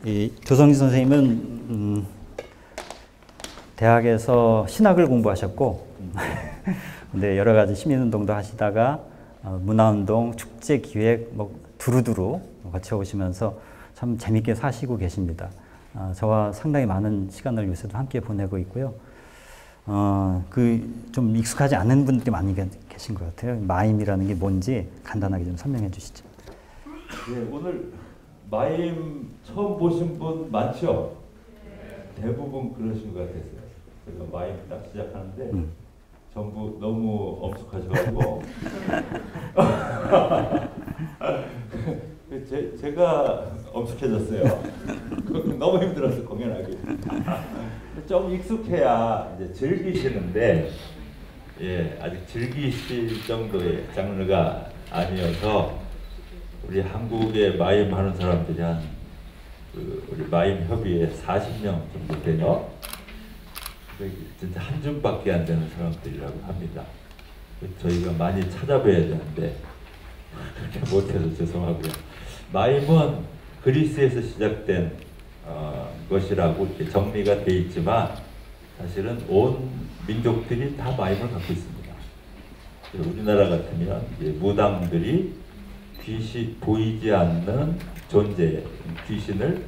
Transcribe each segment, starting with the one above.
이 조성진 선생님은 대학에서 신학을 공부하셨고 근데 여러 가지 시민운동도 하시다가 문화운동, 축제기획 뭐 두루두루 거쳐오시면서 참 재밌게 사시고 계십니다. 저와 상당히 많은 시간을 요새도 함께 보내고 있고요. 좀 익숙하지 않은 분들이 많이 계신 것 같아요. 마임이라는 게 뭔지 간단하게 좀 설명해 주시죠. 네, 오늘 마임 처음 보신 분 많죠? 대부분 그러신 것 같았어요. 제가 마임 딱 시작하는데 전부 너무 엄숙하셔가지고 제가 엄숙해졌어요. 너무 힘들어서 공연하기. 좀 익숙해야 이제 즐기시는데, 예, 아직 즐기실 정도의 장르가 아니어서 우리 한국에 마임 하는 사람들이 우리 마임 협의회 40명 정도 돼요. 진짜 한 줌밖에 안 되는 사람들이라고 합니다. 저희가 많이 찾아뵈야 되는데 그렇게 못해서 죄송하고요. 마임은 그리스에서 시작된 것이라고 이렇게 정리가 돼 있지만 사실은 온 민족들이 다 마임을 갖고 있습니다. 우리나라 같으면 무당들이 귀신, 보이지 않는 존재, 귀신을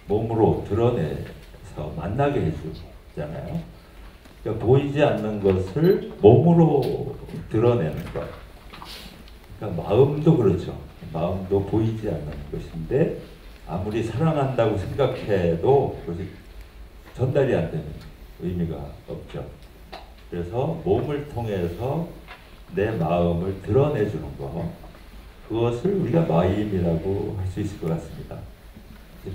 몸으로 드러내서 만나게 해주잖아요. 그러니까 보이지 않는 것을 몸으로 드러내는 것. 그러니까 마음도 그렇죠. 마음도 보이지 않는 것인데 아무리 사랑한다고 생각해도 그것이 전달이 안 되는 의미가 없죠. 그래서 몸을 통해서 내 마음을 드러내주는 것, 그것을 우리가 마임이라고 할 수 있을 것 같습니다.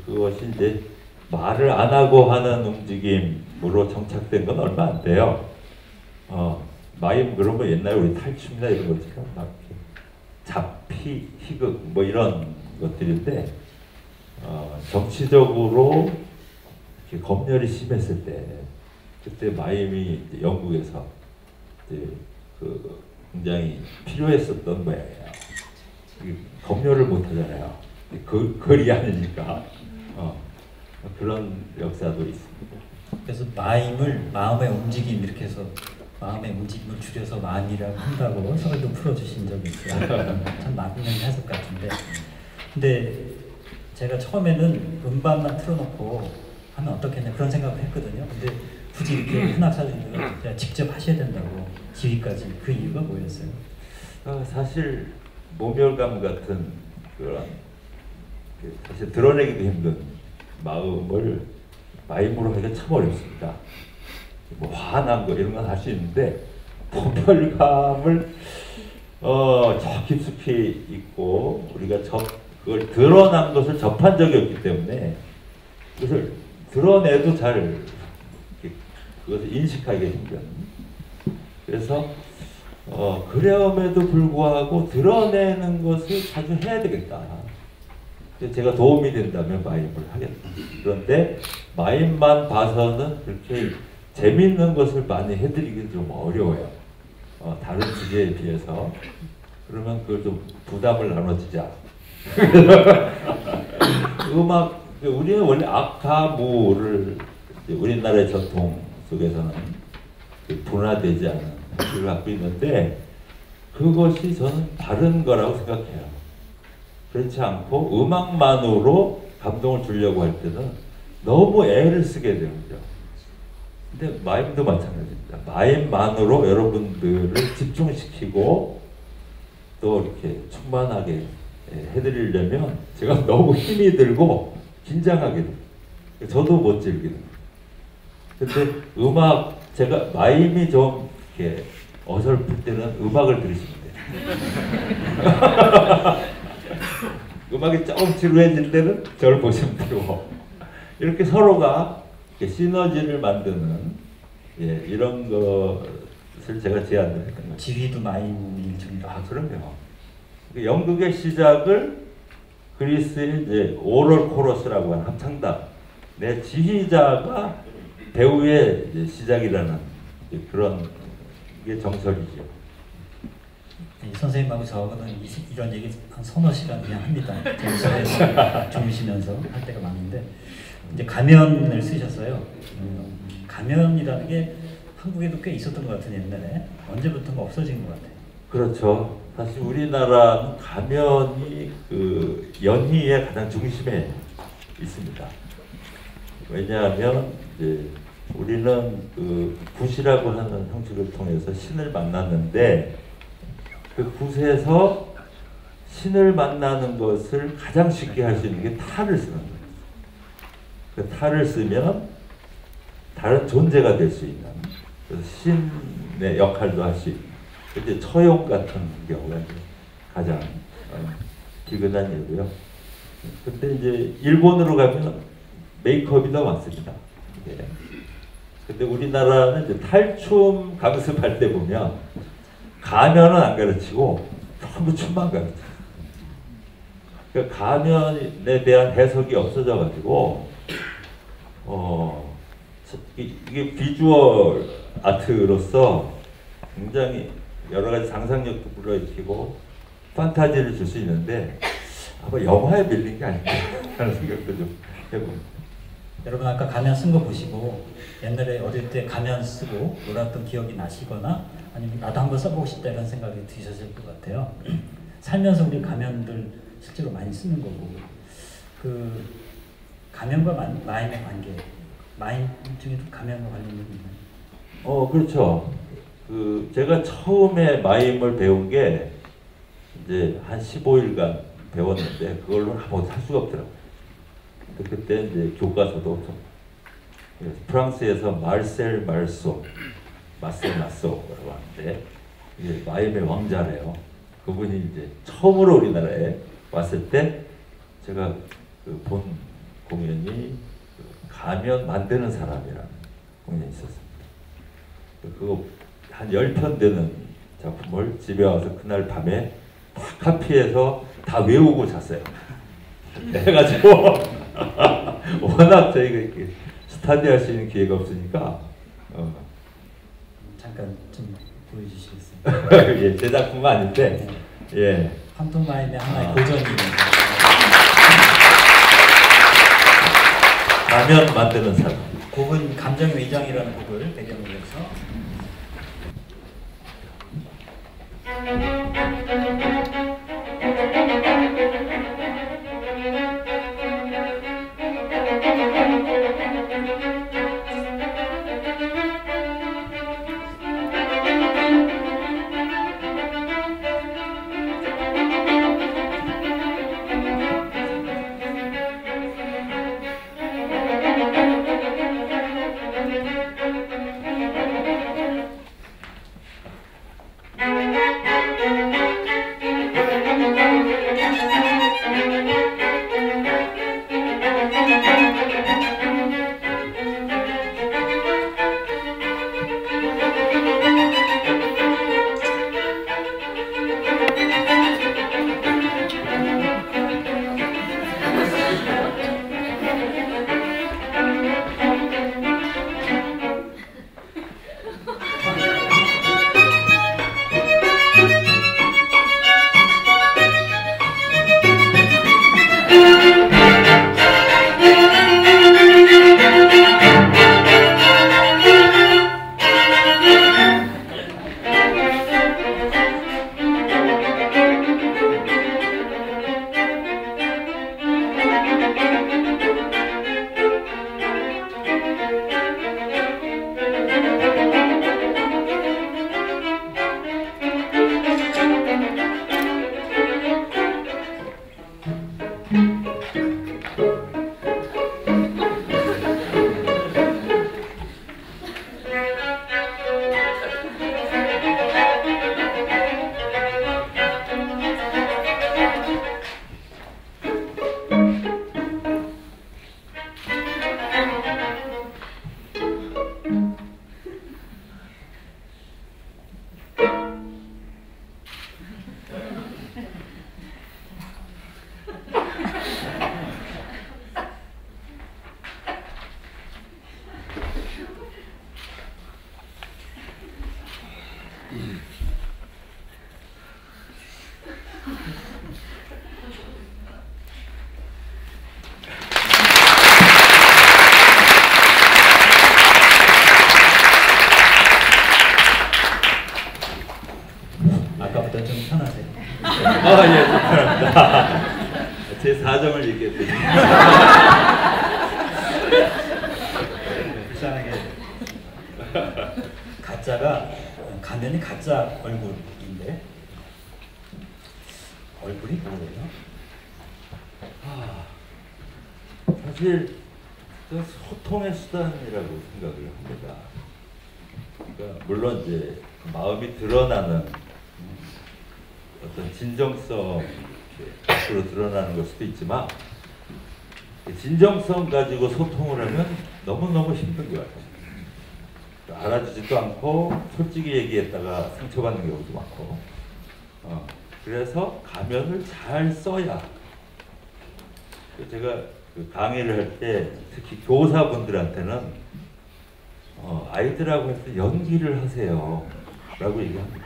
그것이 이제 말을 안 하고 하는 움직임으로 정착된 건 얼마 안 돼요. 마임 그러면 옛날에 우리 탈춤이나 이런 것처럼 막 잡피, 희극 뭐 이런 것들인데 정치적으로 이렇게 검열이 심했을 때 그때 마임이 이제 영국에서 이제 굉장히 필요했었던 거예요. 검열을 못 하잖아요. 글이 아니니까. 그런 역사도 있습니다. 그래서 마임을 마음의 움직임 이렇게 해서 마음의 움직임을 줄여서 마임이라고 한다고 설도 풀어주신 적이 있어요. 참 맞는 해석 같은데. 근데 제가 처음에는 음반만 틀어놓고 하면 어떻겠냐 그런 생각을 했거든요. 근데 굳이 이렇게 현악사진들을 직접 하셔야 된다고 지휘까지 그 이유가 뭐였어요? 사실 모멸감 같은 그런 사실 드러내기도 힘든 마음을 마임으로 하기가 참 어렵습니다. 뭐 화난 거 이런 건 할 수 있는데 모멸감을 저 깊숙이 있고 우리가 그걸 드러난 것을 접한 적이 없기 때문에 그것을 드러내도 잘 그것을 인식하기가 힘든. 그래서 그럼에도 불구하고 드러내는 것을 자주 해야 되겠다. 제가 도움이 된다면 마임을 하겠다. 그런데 마임만 봐서는 그렇게 재밌는 것을 많이 해드리기 좀 어려워요. 다른 주제에 비해서. 그러면 그걸 좀 부담을 나눠주자. 음악, 우리는 원래 악가무를 우리나라의 전통 속에서는 분화되지 않은 것을 갖고 있는데 그것이 저는 다른 거라고 생각해요. 그렇지 않고 음악만으로 감동을 주려고 할 때는 너무 애를 쓰게 되죠. 근데 마임도 마찬가지입니다. 마임만으로 여러분들을 집중시키고 또 이렇게 충만하게 해드리려면 제가 너무 힘이 들고 긴장하게 돼요. 저도 못 즐기는 거예요. 근데 제가 마임이 좀 이렇게 어설플 때는 음악을 들으시면 돼요. 음악이 조금 지루해질 때는 저를 보시면 되고 이렇게 서로가 이렇게 시너지를 만드는 이런 것을 제가 제안을 했던 거예요. 지휘도 마임일 정도. 그럼요. 연극의 시작을 그리스의 이제 오럴 코러스라고 하는 합창단 내 지휘자가 배우의 이제 시작이라는 그런 게 정설이죠. 이 선생님하고 저는 이런 얘기 한 서너 시간 그냥 합니다. 점심에서 주무시면서 할 때가 많은데 이제 가면을 쓰셨어요. 가면이라는 게 한국에도 꽤 있었던 것 같은 옛날에 언제부턴가 없어진 것 같아요. 그렇죠. 사실 우리나라는 가면이 그 연희의 가장 중심에 있습니다. 왜냐하면 이제 우리는 그 굿이라고 하는 형식을 통해서 신을 만났는데 그 굿에서 신을 만나는 것을 가장 쉽게 할 수 있는 게 탈을 쓰는 거예요. 그 탈을 쓰면 다른 존재가 될 수 있는 그래서 신의 역할도 할 수 있는 이제 처용 같은 경우가 이제 가장 기근한 일이고요. 근데 이제 일본으로 가면 메이크업이 더 많습니다. 예. 근데 우리나라는 이제 탈춤 강습할 때 보면 가면은 안 가르치고 전부 춤만 가르쳐요. 그러니까 가면에 대한 해석이 없어져가지고 이게 비주얼 아트로서 굉장히 여러 가지 상상력도 불러일으키고 판타지를 줄 수 있는데 아마 영화에 밀린 게 아닐까 하는 생각도 좀 해봅니다. 여러분 아까 가면 쓴 거 보시고 옛날에 어릴 때 가면 쓰고 놀았던 기억이 나시거나 아니면 나도 한번 써보고 싶다 이런 생각이 드셨을 것 같아요. 살면서 우리 가면들 실제로 많이 쓰는 거고 그 가면과 마임의 관계, 마임 중에도 가면과 관련이 있나요? 그렇죠. 그 제가 처음에 마임을 배운 게 이제 한 15일간 배웠는데 그걸로 아무것도 할 수가 없더라고요. 그때 이제 교과서도 좀 프랑스에서 마르셀 마르소라고 하는데 이게 마임의 왕자래요. 그분이 이제 처음으로 우리나라에 왔을 때 제가 그 본 공연이 가면 만드는 사람이라는 공연이 있었습니다. 그거 한 10편 되는 작품을 집에 와서 그날 밤에 다 카피해서 다 외우고 잤어요. 해가지고 워낙 저희가 이렇게 스타디 할 수 있는 기회가 없으니까 잠깐 좀 보여주시겠어요? 예, 제 작품은 아닌데 예. 판토마임의 하나의 고전이 가면 만드는 사람. 곡은 감정의 위장이라는 곡을 배경으로 해서 제 사정을 얘기했더니 불쌍하게 가짜가 가면이 가짜 얼굴인데 얼굴이 뭐예요? 사실 소통의 수단이라고 생각을 합니다. 그러니까 물론 이제 마음이 드러나는 어떤 진정성 밖으로 드러나는 걸 수도 있지만 진정성 가지고 소통을 하면 너무너무 힘든 것 같아요. 알아주지도 않고 솔직히 얘기했다가 상처받는 경우도 많고 그래서 가면을 잘 써야 제가 그 강의를 할 때 특히 교사분들한테는 아이들하고 할 때 연기를 하세요 라고 얘기합니다.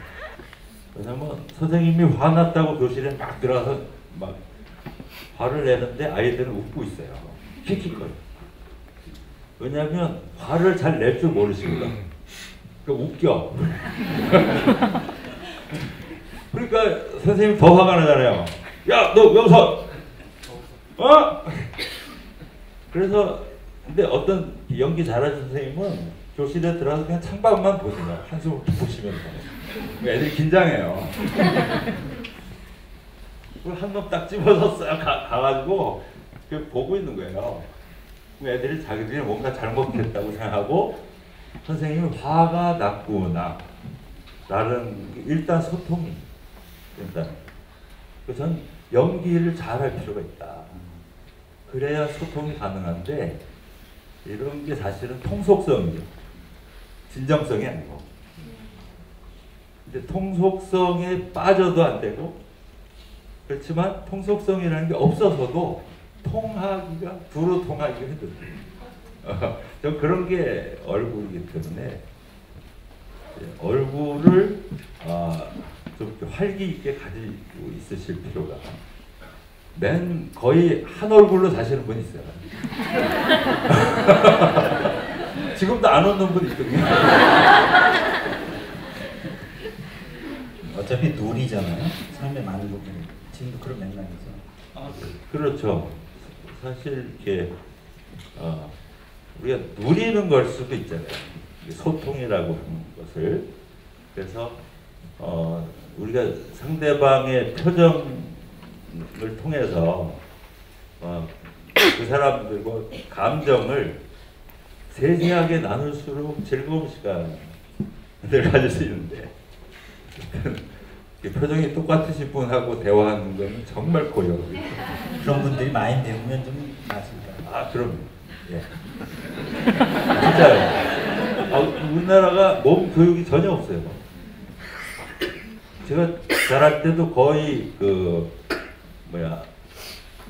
왜냐면 선생님이 화났다고 교실에 막 들어가서 막 화를 내는데 아이들은 웃고 있어요. 킥킥거려. 왜냐하면 화를 잘 낼 줄 모르시거든. 그러니까 웃겨. 그러니까 선생님 더 화가 나잖아요. 야, 너 여기서 그래서 근데 어떤 연기 잘하는 선생님은 교실에 들어가서 그냥 창밖만 보시면 한숨을 보시면서 애들이 긴장해요. 한 놈 딱 집어서 싹 가가지고 보고 있는 거예요. 애들이 자기들이 뭔가 잘못했다고 생각하고 선생님이 화가 났구나 라는 일단 소통이 일단 전 연기를 잘할 필요가 있다. 그래야 소통이 가능한데 이런 게 사실은 통속성이죠. 진정성이 아니고. 근데 통속성에 빠져도 안 되고 그렇지만 통속성이라는 게 없어서도 통하기가 두루 통하기가 힘들어요. 전 그런 게 얼굴이기 때문에 얼굴을 좀 활기 있게 가지고 있으실 필요가 거의 한 얼굴로 사시는 분이 있어요. 지금도 안 웃는 분 있거든요. 어차피 놀이잖아요. 삶의 많은 부분이 지금도 그런 맥락이죠. 그렇죠. 사실 이렇게 우리가 누리는 걸 수도 있잖아요. 소통이라고 하는 것을. 그래서 우리가 상대방의 표정을 통해서 그 사람들과 감정을 세세하게 나눌수록 즐거운 시간을 가질 수 있는데 표정이 똑같으신 분하고 대화하는 건 정말 고요. 그런 분들이 많이 배우면 좀 맞을까? 그럼요. 예. 진짜요. 우리나라가 몸 교육이 전혀 없어요. 제가 잘할 때도 거의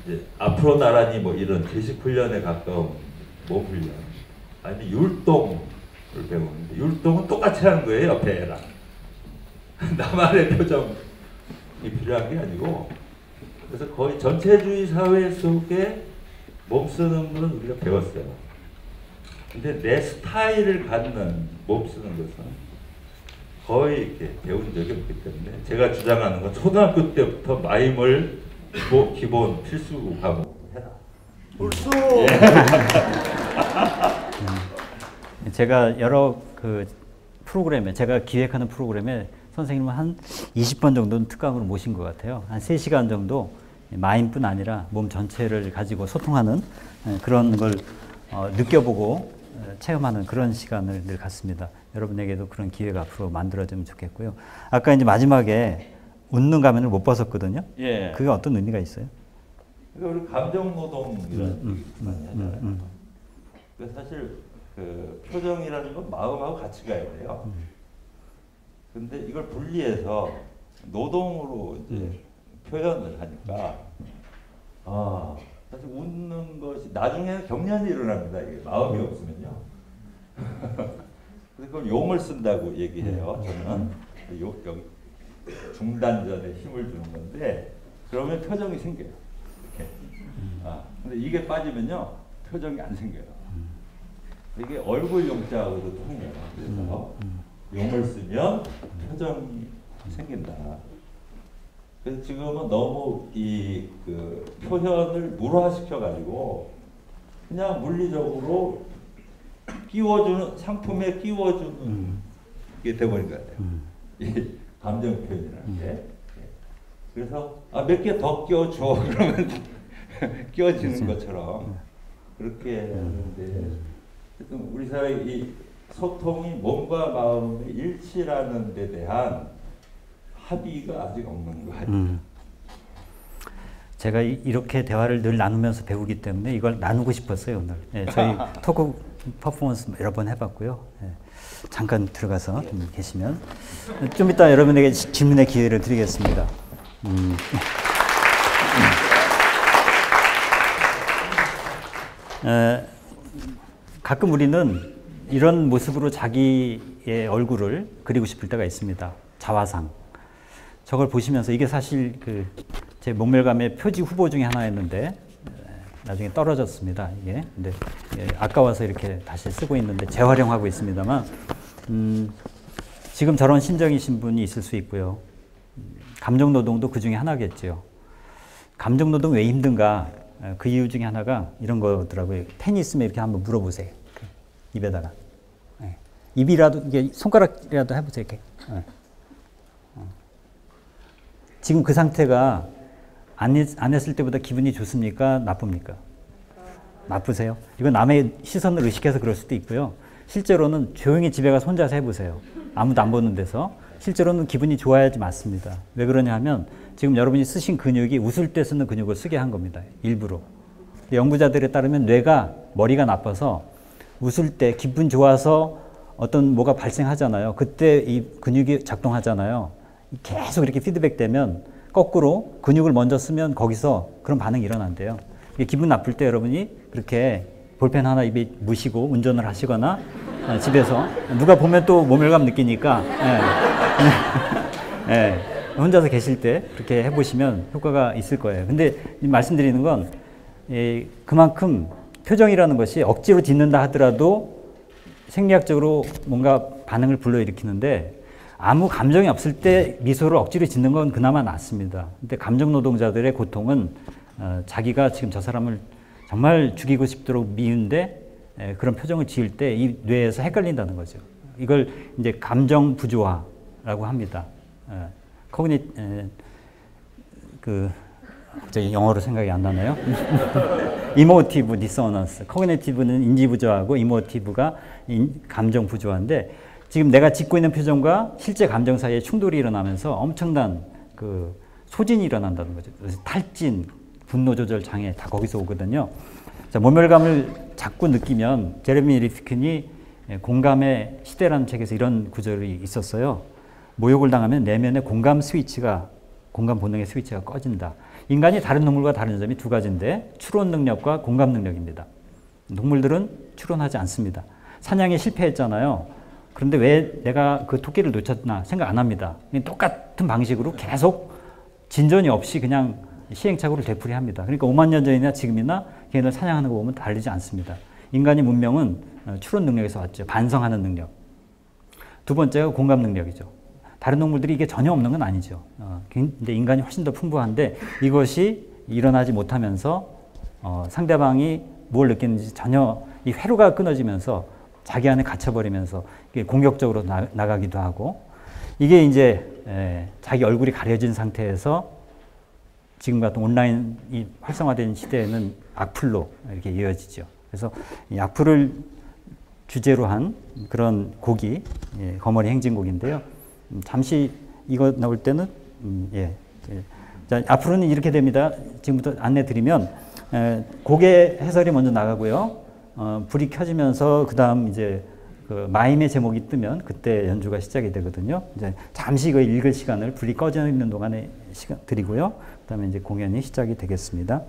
이제 앞으로 나란히 뭐 이런 제식 훈련에 가까운 몸 훈련, 아니면 율동을 배우는데 율동은 똑같이 하는 거예요, 옆에 애랑. 나만의 표정이 필요한 게 아니고, 그래서 거의 전체주의 사회 속에 몸 쓰는 거는 우리가 배웠어요. 근데 내 스타일을 갖는 몸 쓰는 것은 거의 이렇게 배운 적이 없기 때문에 제가 주장하는 건 초등학교 때부터 마임을 기본 필수 과목 해라. 벌써. 제가 여러 그 프로그램에 제가 기획하는 프로그램에 선생님을 한 20번 정도는 특강으로 모신 것 같아요. 한 3시간 정도 마임뿐 아니라 몸 전체를 가지고 소통하는 그런 걸 느껴보고 체험하는 그런 시간을 늘 갖습니다. 여러분에게도 그런 기회가 앞으로 만들어지면 좋겠고요. 아까 이제 마지막에 웃는 가면을 못 벗었거든요. 예. 그게 어떤 의미가 있어요? 그러니까 우리 감정 노동 이런 얘기 많이 하잖아요. 사실 그 표정이라는 건 마음하고 같이 가야 돼요. 근데 이걸 분리해서 노동으로 이제 표현을 하니까 사실 웃는 것이 나중에는 경련이 일어납니다. 이게 마음이 없으면요. 그래서 그걸 용을 쓴다고 얘기해요. 저는 여기 중단전에 힘을 주는 건데 그러면 표정이 생겨요. 이렇게. 근데 이게 빠지면요 표정이 안 생겨요. 이게 얼굴 용자하고도 통해요. 그래서 용을 쓰면 표정이 생긴다. 그래서 지금은 너무 이 그 표현을 물화시켜 가지고 그냥 물리적으로 끼워주는 상품에 끼워주는 게 돼버린 것 같아요. 이 감정 표현이라는 게. 그래서 몇 개 더 끼워줘 그러면 끼워지는 것처럼 그렇게 하는데 우리 사회 이 소통이 몸과 마음의 일치라는 데 대한 합의가 아직 없는 거 같아요. 제가 이렇게 대화를 늘 나누면서 배우기 때문에 이걸 나누고 싶었어요 오늘. 예, 저희 토크 퍼포먼스 여러 번 해봤고요. 예, 잠깐 들어가서 좀 계시면 좀 이따 여러분에게 질문의 기회를 드리겠습니다. 가끔 우리는 이런 모습으로 자기의 얼굴을 그리고 싶을 때가 있습니다. 자화상. 저걸 보시면서 이게 사실 제 목멸감의 표지 후보 중에 하나였는데 나중에 떨어졌습니다. 이게. 근데 아까워서 이렇게 다시 쓰고 있는데 재활용하고 있습니다만 지금 저런 심정이신 분이 있을 수 있고요. 감정노동도 그 중에 하나겠죠. 감정노동 왜 힘든가? 그 이유 중에 하나가 이런 거더라고요. 펜이 있으면 이렇게 한번 물어보세요. 입에다가. 입이라도, 이게 손가락이라도 해보세요. 이렇게. 지금 그 상태가 안 했을 때보다 기분이 좋습니까? 나쁩니까? 나쁘세요? 이건 남의 시선을 의식해서 그럴 수도 있고요. 실제로는 조용히 집에 가서 혼자서 해보세요. 아무도 안 보는 데서. 실제로는 기분이 좋아야지 맞습니다. 왜 그러냐 하면 지금 여러분이 쓰신 근육이 웃을 때 쓰는 근육을 쓰게 한 겁니다. 일부러. 연구자들에 따르면 머리가 나빠서 웃을 때 기분 좋아서 어떤 뭐가 발생하잖아요. 그때 이 근육이 작동하잖아요. 계속 이렇게 피드백되면 거꾸로 근육을 먼저 쓰면 거기서 그런 반응이 일어난대요. 기분 나쁠 때 여러분이 그렇게 볼펜 하나 입에 무시고 운전을 하시거나 집에서 누가 보면 또 모멸감 느끼니까 혼자서 계실 때 그렇게 해보시면 효과가 있을 거예요. 근데 말씀드리는 건 그만큼 표정이라는 것이 억지로 짓는다 하더라도 생리학적으로 뭔가 반응을 불러일으키는데 아무 감정이 없을 때 미소를 억지로 짓는 건 그나마 낫습니다. 근데 감정 노동자들의 고통은 자기가 지금 저 사람을 정말 죽이고 싶도록 미운데 그런 표정을 지을 때 이 뇌에서 헷갈린다는 거죠. 이걸 이제 감정 부조화라고 합니다. 갑자기 영어로 생각이 안 나네요. 이모티브 디서넌스. 코그니티브는 인지 부조화고 이모티브가 감정 부조화인데 지금 내가 짓고 있는 표정과 실제 감정 사이에 충돌이 일어나면서 엄청난 소진이 일어난다는 거죠. 그래서 탈진, 분노 조절 장애 다 거기서 오거든요. 자, 모멸감을 자꾸 느끼면 제레미 리프킨이 공감의 시대라는 책에서 이런 구절이 있었어요. 모욕을 당하면 내면의 공감 본능의 스위치가 꺼진다. 인간이 다른 동물과 다른 점이 두 가지인데 추론 능력과 공감 능력입니다. 동물들은 추론하지 않습니다. 사냥에 실패했잖아요. 그런데 왜 내가 그 토끼를 놓쳤나 생각 안 합니다. 똑같은 방식으로 계속 진전이 없이 그냥 시행착오를 되풀이합니다. 그러니까 5만 년 전이나 지금이나 걔네들 사냥하는 거 보면 다르지 않습니다. 인간의 문명은 추론 능력에서 왔죠. 반성하는 능력. 두 번째가 공감 능력이죠. 다른 동물들이 이게 전혀 없는 건 아니죠. 근데 인간이 훨씬 더 풍부한데 이것이 일어나지 못하면서 상대방이 뭘 느끼는지 전혀 이 회로가 끊어지면서 자기 안에 갇혀버리면서 공격적으로 나가기도 하고 이게 이제 자기 얼굴이 가려진 상태에서 지금 같은 온라인이 활성화된 시대에는 악플로 이렇게 이어지죠. 그래서 이 악플을 주제로 한 그런 곡이 거머리 행진곡인데요. 잠시 이거 나올 때는 자, 앞으로는 이렇게 됩니다. 지금부터 안내 드리면 곡의 해설이 먼저 나가고요. 불이 켜지면서 그 다음 이제 마임의 제목이 뜨면 그때 연주가 시작이 되거든요. 이제 잠시 이거 읽을 시간을 불이 꺼져 있는 동안에 시간 드리고요. 그 다음에 이제 공연이 시작이 되겠습니다.